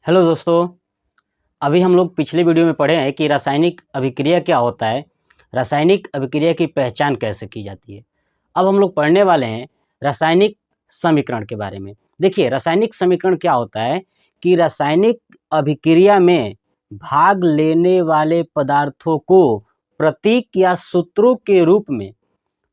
Hello दोस्तों, अभी हम लोग पिछले वीडियो में पढ़े हैं कि रासायनिक अभिक्रिया क्या होता है, रासायनिक अभिक्रिया की पहचान कैसे की जाती है। अब हम लोग पढ़ने वाले हैं रासायनिक समीकरण के बारे में। देखिए, रासायनिक समीकरण क्या होता है कि रासायनिक अभिक्रिया में भाग लेने वाले पदार्थों को प्रतीक या सूत्रों के रूप में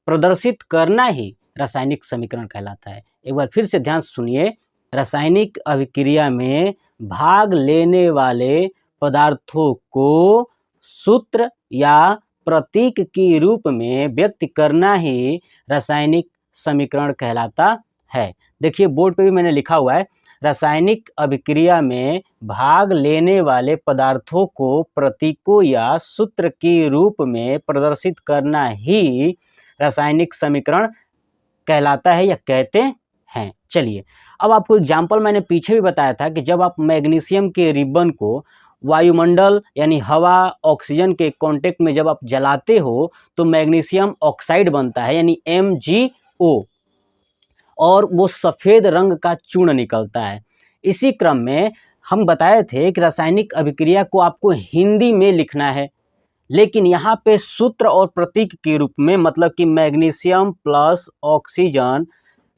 प्रदर्शित करना ही रासायनिक समीकरण कहलाता है। एक बार फिर से ध्यान से सुनिए, रासायनिक अभिक्रिया में भाग लेने वाले पदार्थों को सूत्र या प्रतीक के रूप में व्यक्त करना ही रासायनिक समीकरण कहलाता है। देखिए, बोर्ड पे भी मैंने लिखा हुआ है, रासायनिक अभिक्रिया में भाग लेने वाले पदार्थों को प्रतीकों या सूत्र के रूप में प्रदर्शित करना ही रासायनिक समीकरण कहलाता है या कहते हैं। चलिए, अब आपको एग्जाम्पल मैंने पीछे भी बताया था कि जब आप मैग्नीशियम के रिबन को वायुमंडल यानी हवा ऑक्सीजन के कांटेक्ट में जब आप जलाते हो तो मैग्नीशियम ऑक्साइड बनता है यानी MgO, और वो सफ़ेद रंग का चूर्ण निकलता है। इसी क्रम में हम बताए थे कि रासायनिक अभिक्रिया को आपको हिंदी में लिखना है, लेकिन यहाँ पे सूत्र और प्रतीक के रूप में, मतलब कि मैग्नीशियम प्लस ऑक्सीजन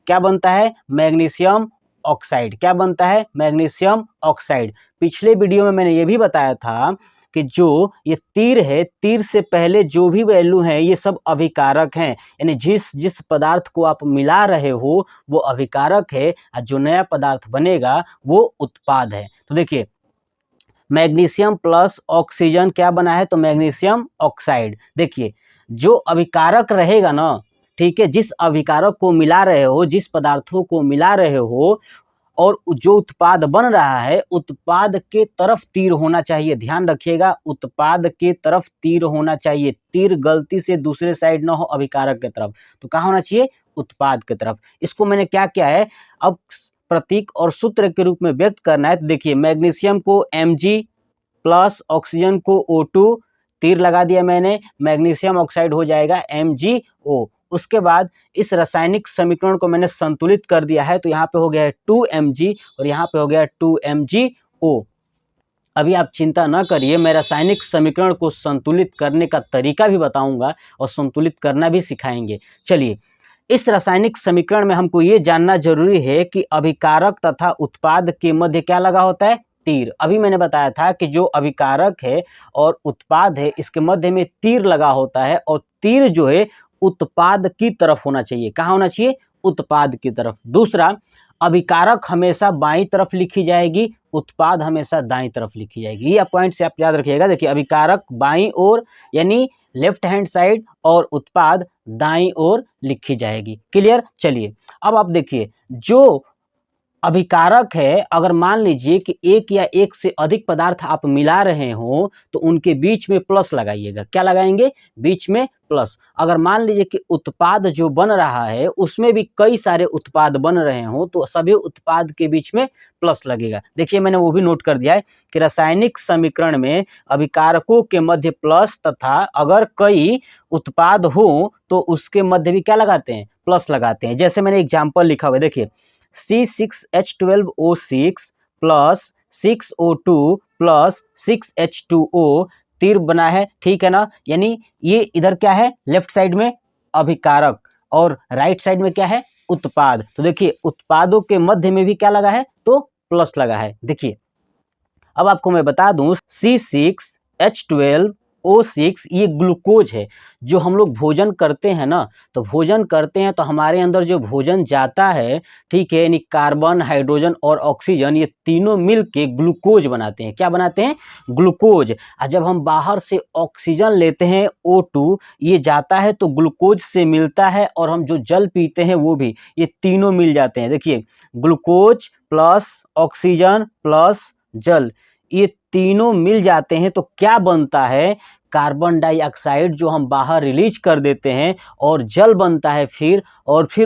क्या बनता है, मैग्नीशियम ऑक्साइड। क्या बनता है, मैग्नीशियम ऑक्साइड। पिछले वीडियो में मैंने ये भी बताया था कि जो ये तीर है, तीर से पहले जो भी वैल्यू है ये सब अभिकारक हैं, यानी जिस जिस पदार्थ को आप मिला रहे हो वो अभिकारक है और जो नया पदार्थ बनेगा वो उत्पाद है। तो देखिए, मैग्नीशियम प्लस ऑक्सीजन क्या बना है, तो मैग्नीशियम ऑक्साइड। देखिए, जो अभिकारक रहेगा ना, ठीक है, जिस अभिकारक को मिला रहे हो, जिस पदार्थों को मिला रहे हो और जो उत्पाद बन रहा है, उत्पाद के तरफ तीर होना चाहिए। ध्यान रखिएगा, उत्पाद के तरफ तीर होना चाहिए। तीर गलती से दूसरे साइड ना हो अभिकारक के तरफ, तो कहाँ होना चाहिए, उत्पाद के तरफ। इसको मैंने क्या किया है, अब प्रतीक और सूत्र के रूप में व्यक्त करना है। तो देखिए, मैग्नीशियम को Mg प्लस ऑक्सीजन को O2, तीर लगा दिया मैंने, मैग्नीशियम ऑक्साइड हो जाएगा MgO। उसके बाद इस रासायनिक समीकरण को मैंने संतुलित कर दिया है, तो यहाँ पे हो गया है 2Mg और यहाँ पे हो गया 2MgO। अभी आप चिंता न करिए, मैं रासायनिक समीकरण को संतुलित करने का तरीका भी बताऊंगा और संतुलित करना भी सिखाएंगे। चलिए, इस रासायनिक समीकरण में हमको ये जानना जरूरी है कि अभिकारक तथा उत्पाद के मध्य क्या लगा होता है, तीर। अभी मैंने बताया था कि जो अभिकारक है और उत्पाद है इसके मध्य में तीर लगा होता है, और तीर जो है उत्पाद की तरफ होना चाहिए। कहाँ होना चाहिए, उत्पाद की तरफ। दूसरा, अभिकारक हमेशा बाईं तरफ लिखी जाएगी, उत्पाद हमेशा दाईं तरफ लिखी जाएगी। ये पॉइंट से आप याद रखिएगा। देखिए, अभिकारक बाईं ओर यानी लेफ्ट हैंड साइड और उत्पाद दाईं ओर लिखी जाएगी। क्लियर। चलिए, अब आप देखिए, जो अभिकारक है, अगर मान लीजिए कि एक या एक से अधिक पदार्थ आप मिला रहे हो तो उनके बीच में प्लस लगाइएगा। क्या लगाएंगे, बीच में प्लस। अगर मान लीजिए कि उत्पाद जो बन रहा है उसमें भी कई सारे उत्पाद बन रहे हो तो सभी उत्पाद के बीच में प्लस लगेगा। देखिए, मैंने वो भी नोट कर दिया है कि रासायनिक समीकरण में अभिकारकों के मध्य प्लस, तथा अगर कई उत्पाद हो तो उसके मध्य भी क्या लगाते हैं, प्लस लगाते हैं। जैसे मैंने एग्जाम्पल लिखा हुआ है, देखिए, C6H12O6 plus 6O2 plus 6H2O, तीर बना है, ठीक है ना। यानी ये इधर क्या है, लेफ्ट साइड में अभिकारक और राइट साइड में क्या है, उत्पाद। तो देखिए, उत्पादों के मध्य में भी क्या लगा है, तो प्लस लगा है। देखिए, अब आपको मैं बता दूं, C6H12O6 ये ग्लूकोज है। जो हम लोग भोजन करते हैं ना, तो भोजन करते हैं तो हमारे अंदर जो भोजन जाता है, ठीक है, यानी कार्बन, हाइड्रोजन और ऑक्सीजन, ये तीनों मिल के ग्लूकोज बनाते हैं। क्या बनाते हैं, ग्लूकोज। और जब हम बाहर से ऑक्सीजन लेते हैं O2, ये जाता है तो ग्लूकोज से मिलता है, और हम जो जल पीते हैं वो भी, ये तीनों मिल जाते हैं। देखिए, ग्लूकोज प्लस ऑक्सीजन प्लस जल, ये तीनों मिल जाते हैं तो क्या बनता है कार्बन डाइऑक्साइड जो हम बाहर रिलीज कर देते हैं और जल बनता है फिर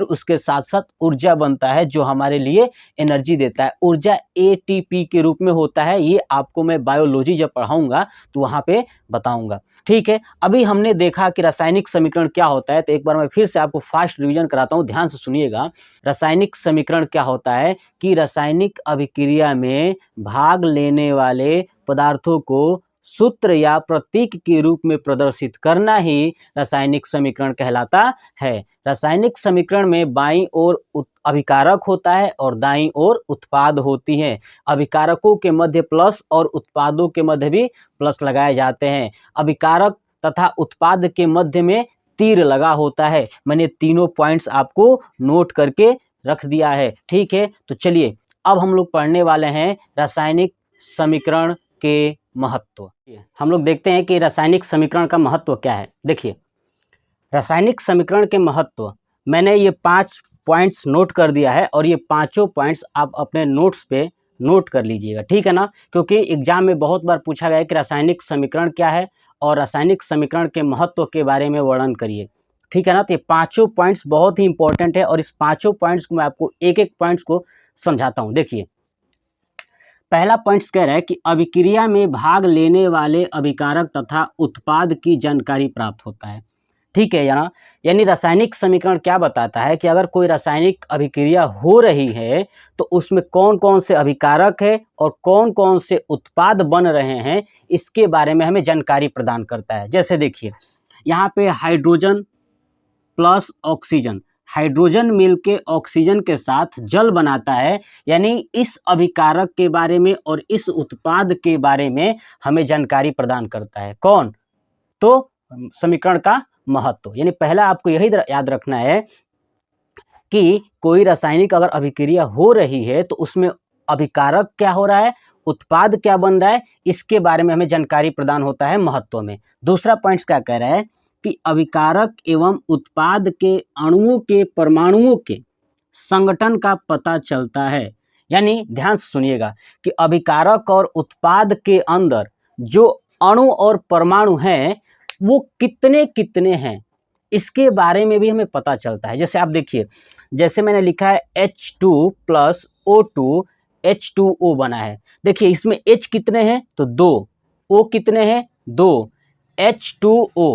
उसके साथ साथ ऊर्जा बनता है जो हमारे लिए एनर्जी देता है। ऊर्जा एटीपी के रूप में होता है। ये आपको मैं बायोलॉजी जब पढ़ाऊंगा तो वहाँ पे बताऊंगा। ठीक है, अभी हमने देखा कि रासायनिक समीकरण क्या होता है, तो एक बार मैं फिर से आपको फास्ट रिवीजन कराता हूँ, ध्यान से सुनिएगा। रासायनिक समीकरण क्या होता है कि रासायनिक अभिक्रिया में भाग लेने वाले पदार्थों को सूत्र या प्रतीक के रूप में प्रदर्शित करना ही रासायनिक समीकरण कहलाता है। रासायनिक समीकरण में बाईं ओर अभिकारक होता है और दाईं ओर उत्पाद होती हैं। अभिकारकों के मध्य प्लस और उत्पादों के मध्य भी प्लस लगाए जाते हैं। अभिकारक तथा उत्पाद के मध्य में तीर लगा होता है। मैंने तीनों पॉइंट्स आपको नोट करके रख दिया है। ठीक है, तो चलिए अब हम लोग पढ़ने वाले हैं रासायनिक समीकरण के महत्व। हम लोग देखते हैं कि रासायनिक समीकरण का महत्व क्या है। देखिए, रासायनिक समीकरण के महत्व मैंने ये 5 पॉइंट्स नोट कर दिया है और ये पांचों पॉइंट्स आप अपने नोट्स पे नोट कर लीजिएगा, ठीक है ना, क्योंकि एग्जाम में बहुत बार पूछा गया है कि रासायनिक समीकरण क्या है और रासायनिक समीकरण के महत्व के बारे में वर्णन करिए, ठीक है ना। तो ये पांचों पॉइंट्स बहुत ही इंपॉर्टेंट है और इस पांचों पॉइंट्स को मैं आपको एक एक पॉइंट्स को समझाता हूँ। देखिए, पहला पॉइंट्स कह रहा है कि अभिक्रिया में भाग लेने वाले अभिकारक तथा उत्पाद की जानकारी प्राप्त होता है, ठीक है ना। यानी रासायनिक समीकरण क्या बताता है कि अगर कोई रासायनिक अभिक्रिया हो रही है तो उसमें कौन कौन से अभिकारक है और कौन कौन से उत्पाद बन रहे हैं, इसके बारे में हमें जानकारी प्रदान करता है। जैसे देखिए, यहाँ पे हाइड्रोजन प्लस ऑक्सीजन, हाइड्रोजन मिलके ऑक्सीजन के साथ जल बनाता है, यानी इस अभिकारक के बारे में और इस उत्पाद के बारे में हमें जानकारी प्रदान करता है। कौन? तो समीकरण का महत्व। यानी पहला आपको यही याद रखना है कि कोई रासायनिक अगर अभिक्रिया हो रही है तो उसमें अभिकारक क्या हो रहा है, उत्पाद क्या बन रहा है, इसके बारे में हमें जानकारी प्रदान होता है महत्व में। दूसरा पॉइंट क्या कह रहा है कि अभिकारक एवं उत्पाद के अणुओं के परमाणुओं के संगठन का पता चलता है। यानी ध्यान से सुनिएगा कि अभिकारक और उत्पाद के अंदर जो अणु और परमाणु हैं वो कितने कितने हैं, इसके बारे में भी हमें पता चलता है। जैसे आप देखिए, जैसे मैंने लिखा है H2 + O2 H2O बना है। देखिए इसमें H कितने हैं तो 2, O कितने हैं 2, H2O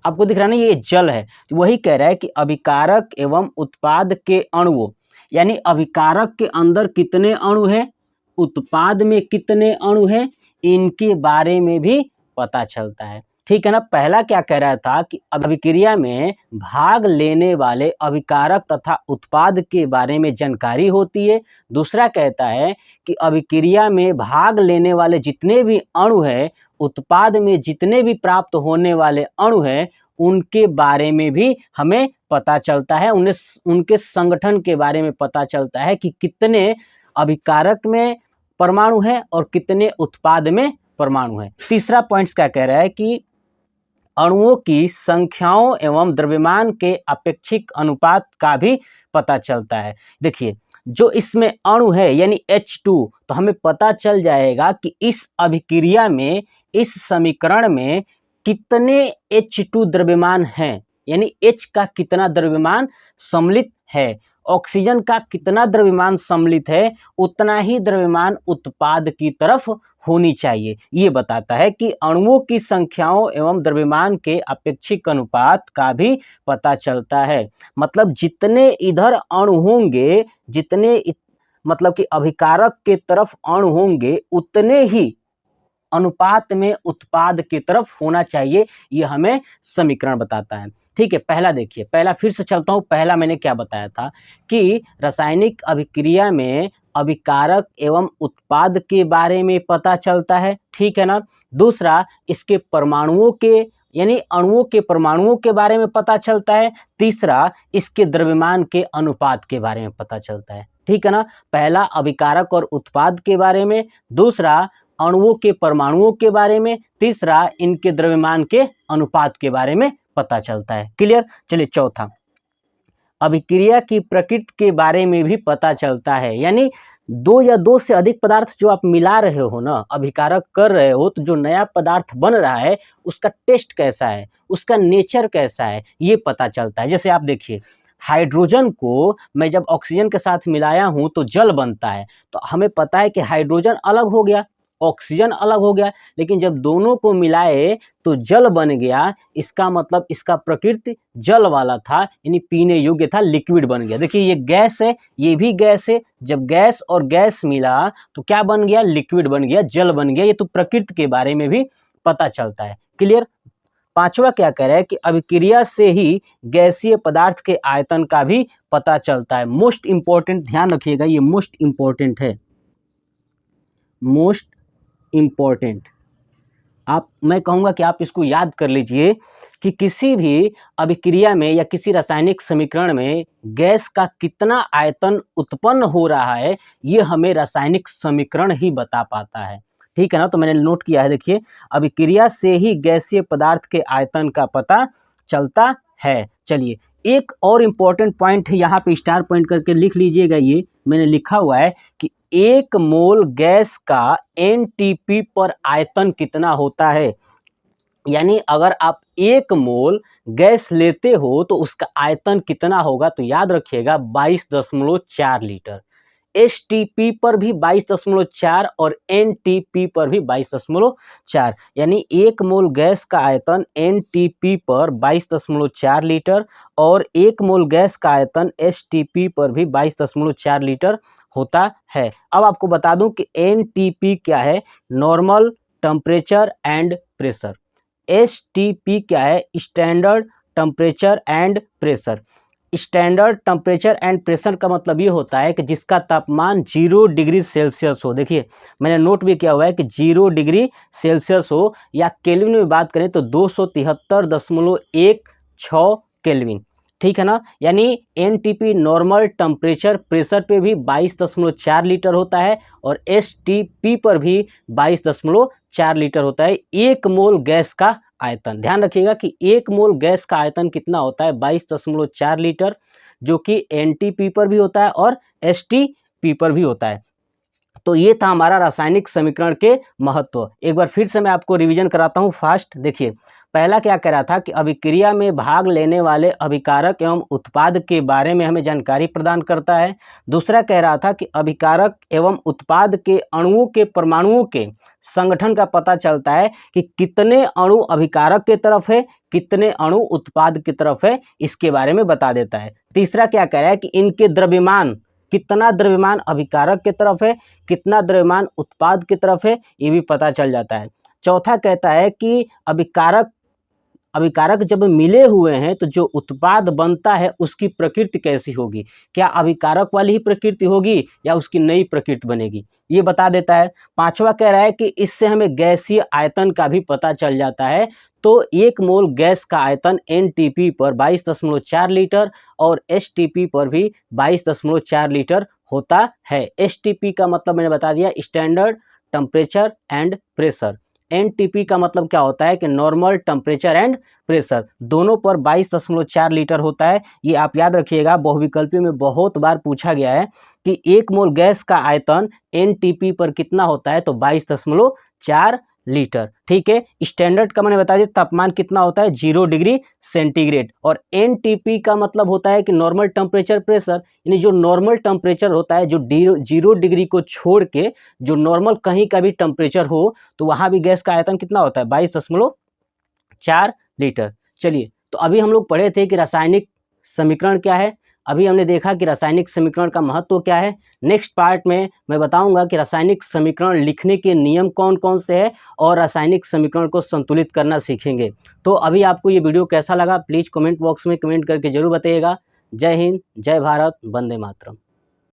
आपको दिख रहा है ना, ये जल है। वही कह रहा है कि अभिकारक एवं उत्पाद के अणुओं, यानी अभिकारक के अंदर कितने अणु हैं, उत्पाद में कितने अणु हैं, इनके बारे में भी पता चलता है, ठीक है ना। पहला क्या कह रहा था कि अभिक्रिया में भाग लेने वाले अभिकारक तथा उत्पाद के बारे में जानकारी होती है। दूसरा कहता है कि अभिक्रिया में भाग लेने वाले जितने भी अणु हैं, उत्पाद में जितने भी प्राप्त होने वाले अणु हैं, उनके बारे में भी हमें पता चलता है, उनके संगठन के बारे में पता चलता है कि कितने अभिकारक में परमाणु हैं और कितने उत्पाद में परमाणु हैं। तीसरा पॉइंट क्या कह रहा है कि अणुओं की संख्याओं एवं द्रव्यमान के अपेक्षिक अनुपात का भी पता चलता है। देखिए, जो इसमें अणु है यानी H2, तो हमें पता चल जाएगा कि इस अभिक्रिया में, इस समीकरण में कितने H2 द्रव्यमान हैं, यानी H का कितना द्रव्यमान सम्मिलित है, ऑक्सीजन का कितना द्रव्यमान सम्मिलित है, उतना ही द्रव्यमान उत्पाद की तरफ होनी चाहिए। ये बताता है कि अणुओं की संख्याओं एवं द्रव्यमान के अपेक्षिक अनुपात का भी पता चलता है। मतलब जितने इधर अणु होंगे, मतलब कि अभिकारक के तरफ अणु होंगे, उतने ही अनुपात में उत्पाद की तरफ होना चाहिए। ये हमें समीकरण बताता है, ठीक है। पहला देखिए, पहला फिर से चलता हूँ। पहला मैंने क्या बताया था कि रासायनिक अभिक्रिया में अभिकारक एवं उत्पाद के बारे में पता चलता है, ठीक है ना। दूसरा, इसके परमाणुओं के यानी अणुओं के परमाणुओं के बारे में पता चलता है। तीसरा, इसके द्रव्यमान के अनुपात के बारे में पता चलता है, ठीक है ना। पहला अभिकारक और उत्पाद के बारे में, दूसरा अणुओं के परमाणुओं के बारे में, तीसरा इनके द्रव्यमान के अनुपात के बारे में पता चलता है। क्लियर। चलिए चौथा, अभिक्रिया की प्रकृति के बारे में भी पता चलता है। यानी दो या दो से अधिक पदार्थ जो आप मिला रहे हो ना, अभिकारक कर रहे हो, तो जो नया पदार्थ बन रहा है उसका टेस्ट कैसा है, उसका नेचर कैसा है, ये पता चलता है। जैसे आप देखिए, हाइड्रोजन को मैं जब ऑक्सीजन के साथ मिलाया हूँ तो जल बनता है, तो हमें पता है कि हाइड्रोजन अलग हो गया, ऑक्सीजन अलग हो गया, लेकिन जब दोनों को मिलाए तो जल बन गया। इसका मतलब इसका प्रकृति जल वाला था, यानी पीने योग्य था, लिक्विड बन गया। देखिए ये गैस है, ये भी गैस है, जब गैस और गैस मिला तो क्या बन गया, लिक्विड बन गया, जल बन गया। ये तो प्रकृति के बारे में भी पता चलता है। क्लियर। पांचवा क्या कह रहा है कि अभिक्रिया से ही गैसीय पदार्थ के आयतन का भी पता चलता है। मोस्ट इंपॉर्टेंट, ध्यान रखिएगा, ये मोस्ट इंपॉर्टेंट है, मोस्ट इम्पॉर्टेंट। मैं कहूँगा कि आप इसको याद कर लीजिए कि किसी भी अभिक्रिया में या किसी रासायनिक समीकरण में गैस का कितना आयतन उत्पन्न हो रहा है, ये हमें रासायनिक समीकरण ही बता पाता है। ठीक है ना। तो मैंने नोट किया है, देखिए, अभिक्रिया से ही गैसीय पदार्थ के आयतन का पता चलता है। चलिए, एक और इम्पॉर्टेंट पॉइंट है, यहाँ पे स्टार पॉइंट करके लिख लीजिएगा। ये मैंने लिखा हुआ है कि 1 मोल गैस का एनटीपी पर आयतन कितना होता है। यानी अगर आप 1 मोल गैस लेते हो तो उसका आयतन कितना होगा, तो याद रखिएगा 22.4 लीटर। एसटीपी पर भी 22.4 और एनटीपी पर भी 22.4, यानी 1 मोल गैस का आयतन एनटीपी पर 22.4 लीटर और 1 मोल गैस का आयतन एसटीपी पर भी 22.4 लीटर होता है। अब आपको बता दूं कि एनटीपी क्या है, normal temperature and pressure. STP क्या है, standard temperature and pressure. Standard temperature and pressure का मतलब ये होता है कि जिसका तापमान 0 डिग्री सेल्सियस हो। देखिए मैंने नोट भी किया हुआ है कि 0 डिग्री सेल्सियस हो, या केल्विन में बात करें तो 273.16 केल्विन। ठीक है ना। यानी एनटीपी नॉर्मल टेम्परेचर प्रेशर पे भी 22.4 लीटर होता है और एसटीपी पर भी 22.4 लीटर होता है। 1 मोल गैस का आयतन, ध्यान रखिएगा कि 1 मोल गैस का आयतन कितना होता है, 22.4 लीटर, जो कि एनटीपी पर भी होता है और एसटीपी पर भी होता है। तो ये था हमारा रासायनिक समीकरण के महत्व। एक बार फिर से मैं आपको रिवीजन कराता हूँ फास्ट। देखिए, पहला क्या कह रहा था कि अभिक्रिया में भाग लेने वाले अभिकारक एवं उत्पाद के बारे में हमें जानकारी प्रदान करता है। दूसरा कह रहा था कि अभिकारक एवं उत्पाद के अणुओं के परमाणुओं के संगठन का पता चलता है कि कितने अणु अभिकारक की तरफ है, कितने अणु उत्पाद की तरफ है, इसके बारे में बता देता है। तीसरा क्या कह रहा है कि इनके द्रव्यमान, कितना द्रव्यमान अभिकारक की तरफ है, कितना द्रव्यमान उत्पाद की तरफ है, ये भी पता चल जाता है। चौथा कहता है कि अभिकारक जब मिले हुए हैं तो जो उत्पाद बनता है उसकी प्रकृति कैसी होगी, क्या अभिकारक वाली ही प्रकृति होगी या उसकी नई प्रकृति बनेगी, ये बता देता है। पांचवा कह रहा है कि इससे हमें गैसीय आयतन का भी पता चल जाता है। तो 1 मोल गैस का आयतन एनटीपी पर 22.4 लीटर और एसटीपी पर भी 22.4 लीटर होता है। एसटीपी का मतलब मैंने बता दिया, standard temperature and pressure. NTP का मतलब क्या होता है कि नॉर्मल टेम्परेचर एंड प्रेशर, दोनों पर 22.4 लीटर होता है। ये आप याद रखिएगा, बहुविकल्पी में बहुत बार पूछा गया है कि 1 मोल गैस का आयतन एनटीपी पर कितना होता है, तो 22.4 लीटर। ठीक है। स्टैंडर्ड का मैंने बता दिया, तापमान कितना होता है, 0 डिग्री सेंटीग्रेड। और एनटीपी का मतलब होता है कि नॉर्मल टेम्परेचर प्रेशर, यानी जो नॉर्मल टेम्परेचर होता है, जो 0 डिग्री को छोड़ के जो नॉर्मल कहीं का भी टेम्परेचर हो, तो वहाँ भी गैस का आयतन कितना होता है, 22.4 लीटर। चलिए, तो अभी हम लोग पढ़े थे कि रासायनिक समीकरण क्या है, अभी हमने देखा कि रासायनिक समीकरण का महत्व क्या है। नेक्स्ट पार्ट में मैं बताऊंगा कि रासायनिक समीकरण लिखने के नियम कौन कौन से हैं और रासायनिक समीकरण को संतुलित करना सीखेंगे। तो अभी आपको ये वीडियो कैसा लगा, प्लीज़ कमेंट बॉक्स में कमेंट करके जरूर बताइएगा। जय हिंद, जय भारत, वंदे मातरम।